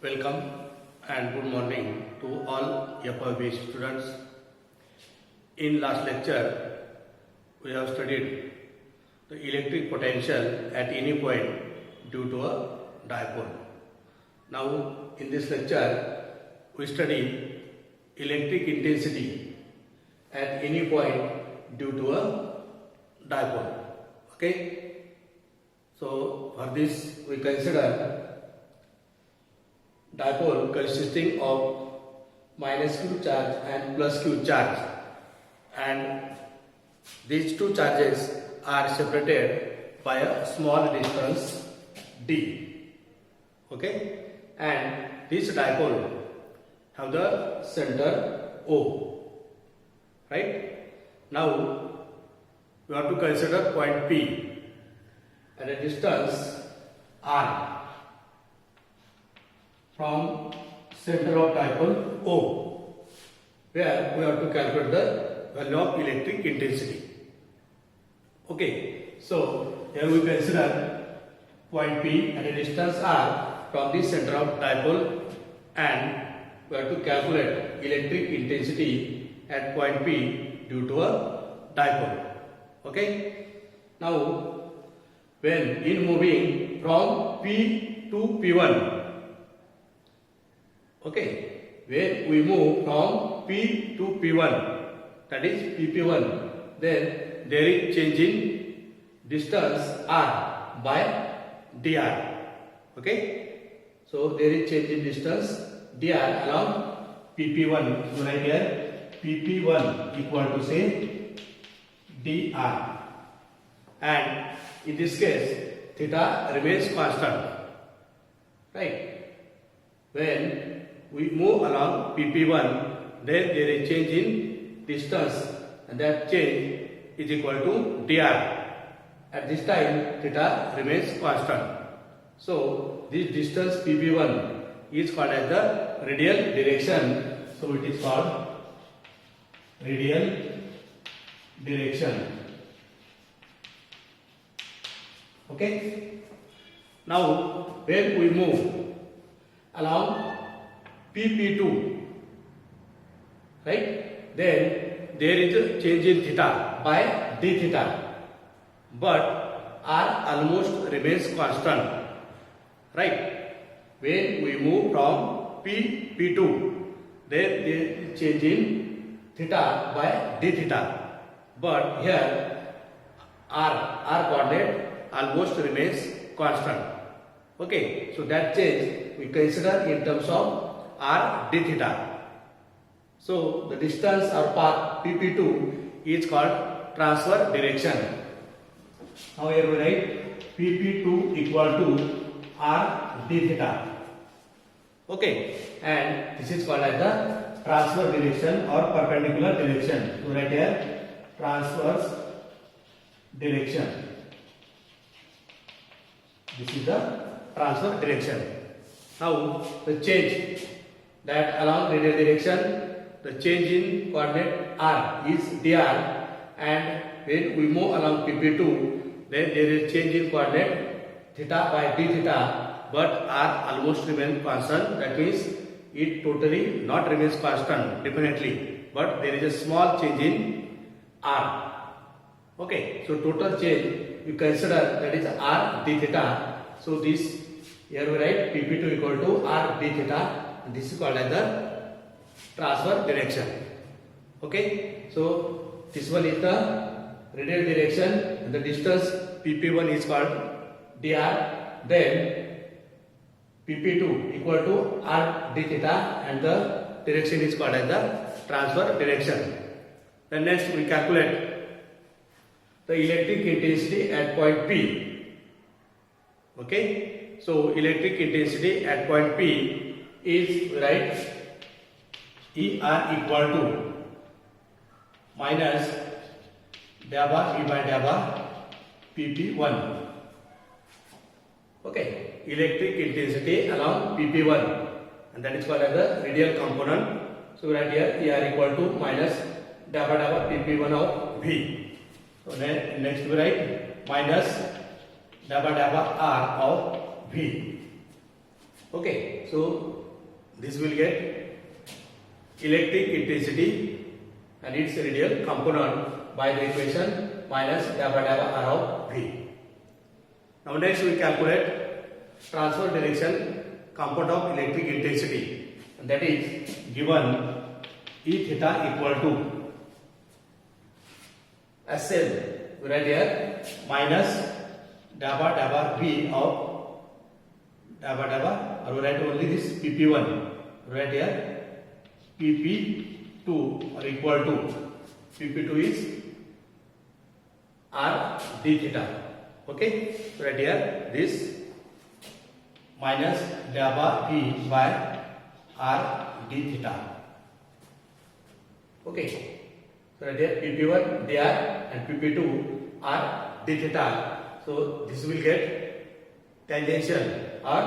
Welcome and good morning to all FIB students. In last lecture, we have studied the electric potential at any point due to a dipole. Now, in this lecture, we study electric intensity at any point due to a dipole. Okay? So, for this, we consider dipole consisting of minus q charge and plus q charge, and these two charges are separated by a small distance d. Okay, and this dipole have the center O. Right, now we have to consider point P and a distance r from center of dipole O, where we have to calculate the value of electric intensity. Okay, so here we consider point P at a distance r from the center of dipole, and we have to calculate electric intensity at point P due to a dipole. Okay, now when in moving from P to P1, okay, when we move from P to P1, that is PP1, then there is change in distance r by dr. Okay, so there is change in distance dr along PP1. So right here PP1 equal to say dr, and in this case theta remains constant. Right, when we move along PP1, then there is change in distance, and that change is equal to dr. At this time, theta remains constant. So this distance PP1 is called as the radial direction. So it is called radial direction. Okay. Now when we move along PP2, right, then there is a change in theta by d theta, but r almost remains constant. Right, when we move from P2, then there is change in theta by d theta, but here r coordinate almost remains constant. Okay, so that change we consider in terms of r d theta. So the distance or path PP2 is called transfer direction. Now here we write PP2 equal to r d theta. Okay, and this is called as the transfer direction or perpendicular direction. So right here transverse direction. This is the transfer direction. Now the change that along radial direction, the change in coordinate r is dr, and when we move along PP2, then there is change in coordinate theta by d theta, but r almost remains constant. That means it totally not remains constant definitely, but there is a small change in r. Okay, so total change we consider, that is r d theta. So this here we write PP2 equal to r d theta. This is called as the transfer direction. Okay, so this one is the radial direction, and the distance PP1 is called dr. Then PP2 equal to r d theta, and the direction is called as the transfer direction. Then next we calculate the electric intensity at point P. Okay, so electric intensity at point P is, right, ER equal to minus delta E by delta PP1. Okay, electric intensity along PP1, and that is called as the radial component. So right here ER equal to minus delta PP1 of V. So then next we write minus delta R of V. Okay, so this will get electric intensity and its radial component by the equation minus dabba dabba r of V. Now next we calculate transfer direction component of electric intensity, and that is given E theta equal to, as said, we write here minus dabba dabba V of dabba dabba, or we write only this PP1, we write here PP2 or equal to, PP2 is R d theta. Okay, so right here this minus dabba V by R d theta. Okay, so right here PP1 dr and PP2 R d theta. So this will get tangential or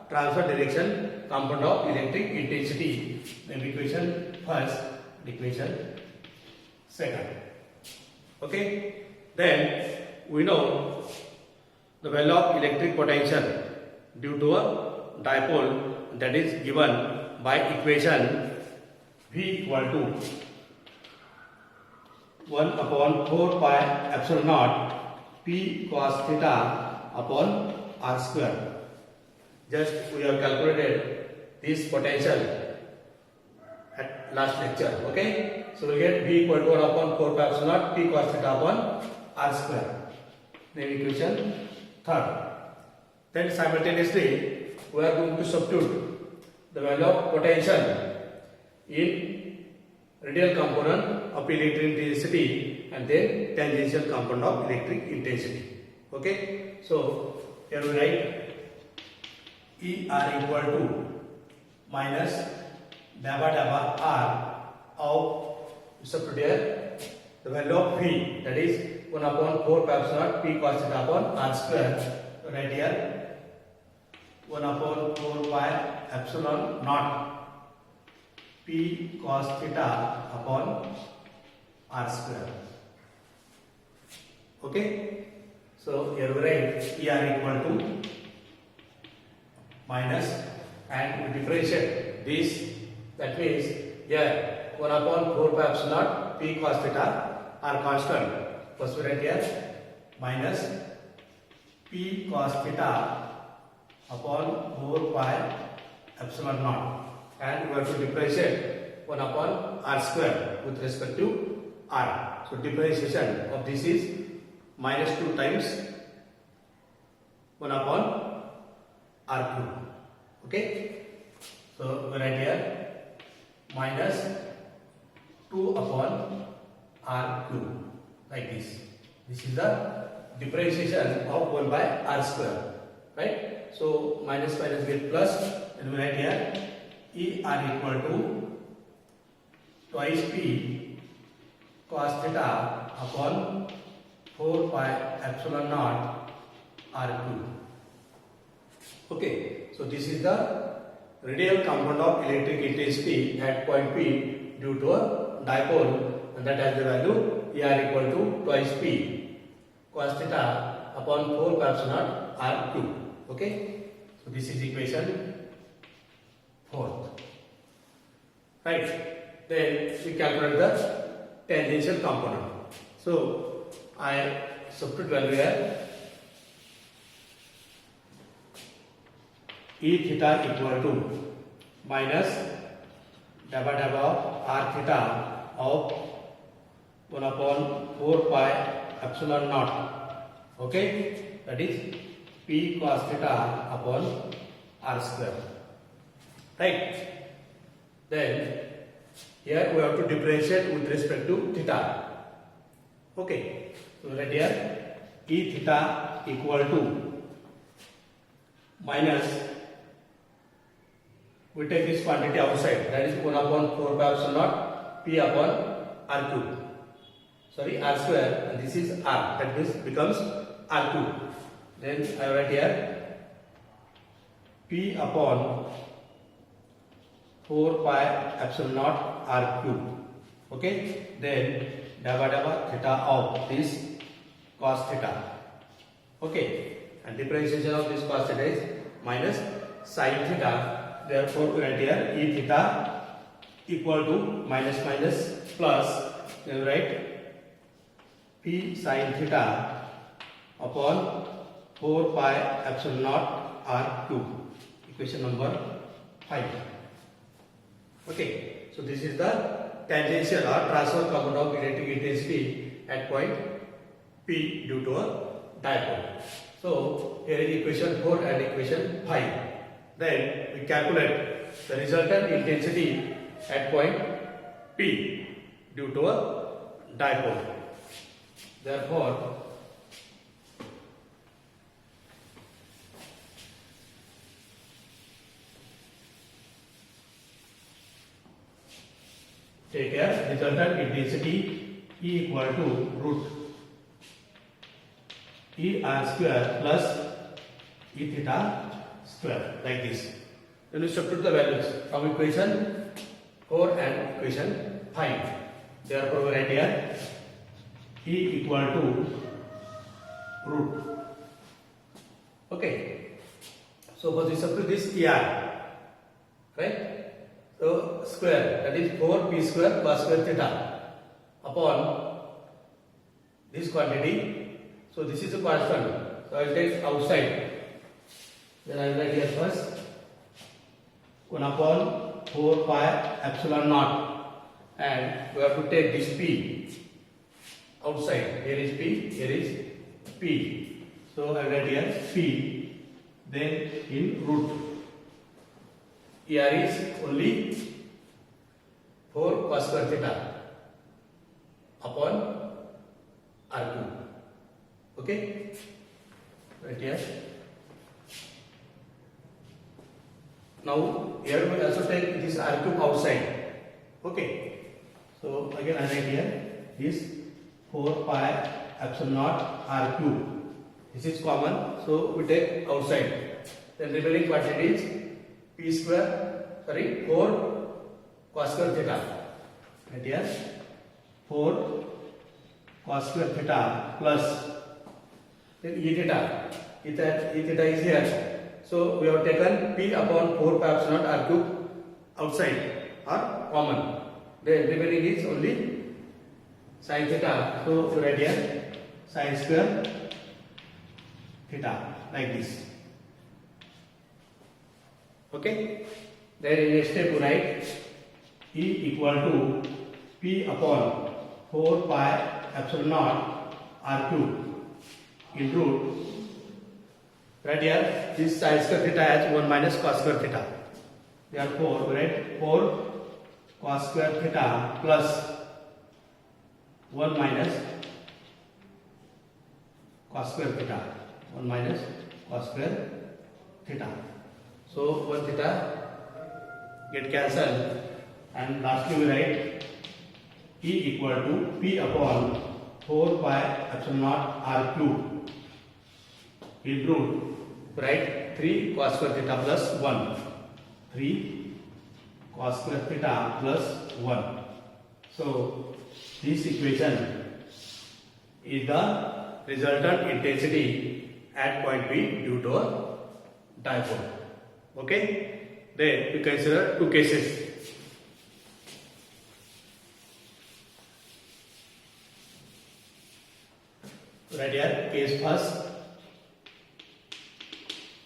transfer direction component of electric intensity. Then equation first, equation second. Okay, then we know the value of electric potential due to a dipole, that is given by equation V equal to 1 upon 4 pi epsilon naught P cos theta upon R square. Just we have calculated this potential at last lecture. Okay, so we get V equal to 1 upon 4 pi epsilon naught P cos theta upon R square. Then equation third. Then simultaneously we are going to substitute the value of potential in radial component of electric intensity and then tangential component of electric intensity. Okay, so here we write ER equal to minus dabba dabba R of, substitute here the value of V, that is 1 upon 4 pi epsilon naught P cos theta upon R square. So right here 1 upon 4 pi epsilon naught P cos theta upon R square. Okay, so here we write ER equal to minus, and we differentiate this, that means here 1 upon 4 pi epsilon naught P cos theta are constant. First we write here minus P cos theta upon 4 pi epsilon naught, and we have to differentiate 1 upon R square with respect to R. So differentiation of this is minus 2 times 1 upon R cube. Okay, so we write here minus 2 upon R cube, like this. This is the differentiation of 1 by R square, right? So minus minus get plus, and we write here ER equal to twice P cos theta upon 4 pi epsilon naught R cube. Okay, so this is the radial component of electric intensity at point P due to a dipole, and that has the value ER equal to twice P cos theta upon 4 pi epsilon naught R cube. Okay, so this is equation fourth. Right, then we calculate the tangential component. So I substitute value here E theta equal to minus dabba dabba R theta of 1 upon 4 pi epsilon naught. Okay, that is P cos theta upon R square. Right, then here we have to differentiate with respect to theta. Okay, so right here E theta equal to minus, we take this quantity outside, that is 1 upon 4 pi epsilon naught P upon R cube, sorry R square, and this is R, that means becomes R cube. Then I write here P upon 4 pi epsilon naught R cube. Okay, then dabba dabba theta of this cos theta. Okay, and differentiation of this cos theta is minus sin theta. Therefore, we write here E theta equal to minus minus plus. Then we write P sin theta upon 4 pi epsilon naught r cube. Equation number 5. Okay, so this is the tangential or transverse component of electric intensity at point P due to a dipole. So here is equation 4 and equation 5. Then we calculate the resultant intensity at point P due to a dipole. Therefore, take care, resultant intensity E equal to root E r square plus E theta square, like this. Then we substitute the values from equation 4 and equation 5. Therefore, we write here E equal to root. Okay. So first we substitute this ER, right? So square, that is 4p square cos square theta upon this quantity. So this is a constant. So I will take outside. Then I will write here first 1 upon 4 pi epsilon naught, and we have to take this p outside. Here is p, here is p. So I will write here p. Then in root. Here is only 4 cos square theta upon r cube. Okay, right here. Now here we also take this r cube outside. Okay, so again I write here is 4 pi epsilon naught r cube. This is common, so we take outside. Then remaining quantity is p square, 4 cos square theta. Right here 4 cos square theta plus then E theta. E theta is here. So we have taken p upon 4 pi epsilon naught r cube outside or common. Then remaining is only sin theta. So we write here sin square theta, like this. Okay. Then in next step we write E equal to p upon 4 pi epsilon naught r cube in root. Right here this sin square theta has 1 minus cos square theta. Therefore we write 4 cos square theta plus 1 minus cos square theta. 1 minus cos square theta. So 1 theta get cancelled, and lastly we write E equal to p upon 4 pi epsilon naught r cube in root. Write 3 cos square theta plus 1. 3 cos square theta plus 1. So this equation is the resultant intensity at point P due to a dipole. Okay. Then we consider two cases. Right here, case first,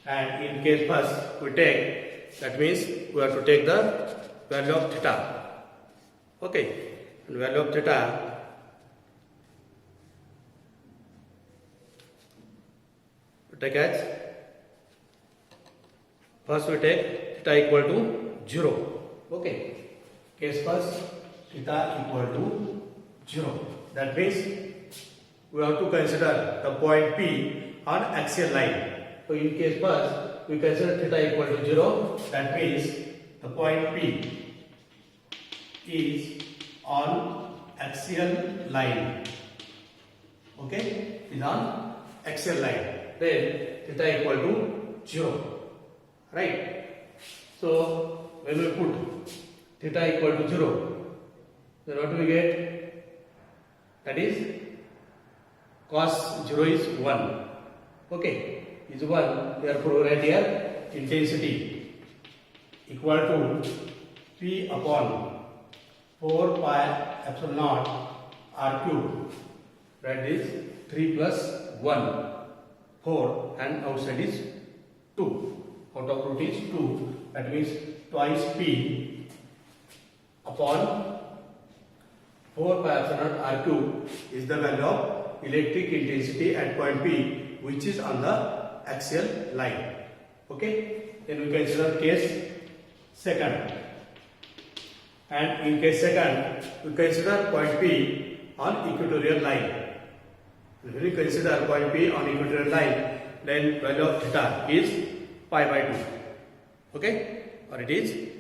and in case first we take, that means we have to take the value of theta. Okay, and value of theta we take as, first we take theta equal to 0. Okay, case first, theta equal to 0. That means we have to consider the point P on axial line. So in case first, we consider theta equal to 0. That means the point P is on axial line. Okay, is on axial line. Then theta equal to 0. Right. So when we put theta equal to 0, then what do we get? That is cos 0 is 1. Okay, is 1. Therefore, we write here intensity equal to P upon 4 pi epsilon naught R cube. That is 3 plus 1, 4, and outside is 2. Out of root is 2. That means twice P upon 4 pi epsilon naught R cube is the value of electric intensity at point P, which is on the axial line. Okay. Then we consider case second. And in case second, we consider point P on equatorial line. If we consider point P on equatorial line, then value of theta is pi by 2. Okay, or it is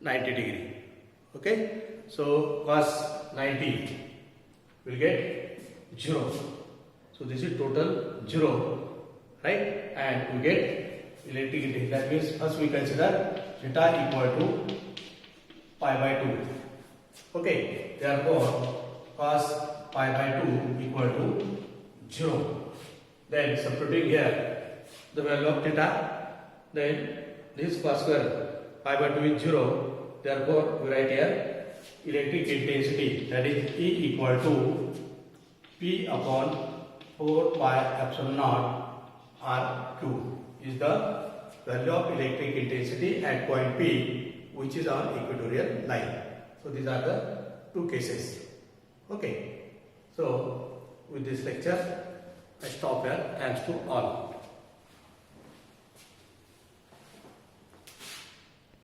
90 degree. Okay, so cos 90 will get 0. So this is total 0, right? And we get electric intensity. That means first we consider theta equal to pi by 2. Okay, therefore cos pi by 2 equal to 0. Then substituting here the value of theta, then this cos square pi by 2 is 0. Therefore we write here electric intensity, that is E equal to P upon 4 pi epsilon naught R cube is the value of electric intensity at point P, which is on equatorial line. So these are the two cases. Okay. So with this lecture I stop here. Thanks to all.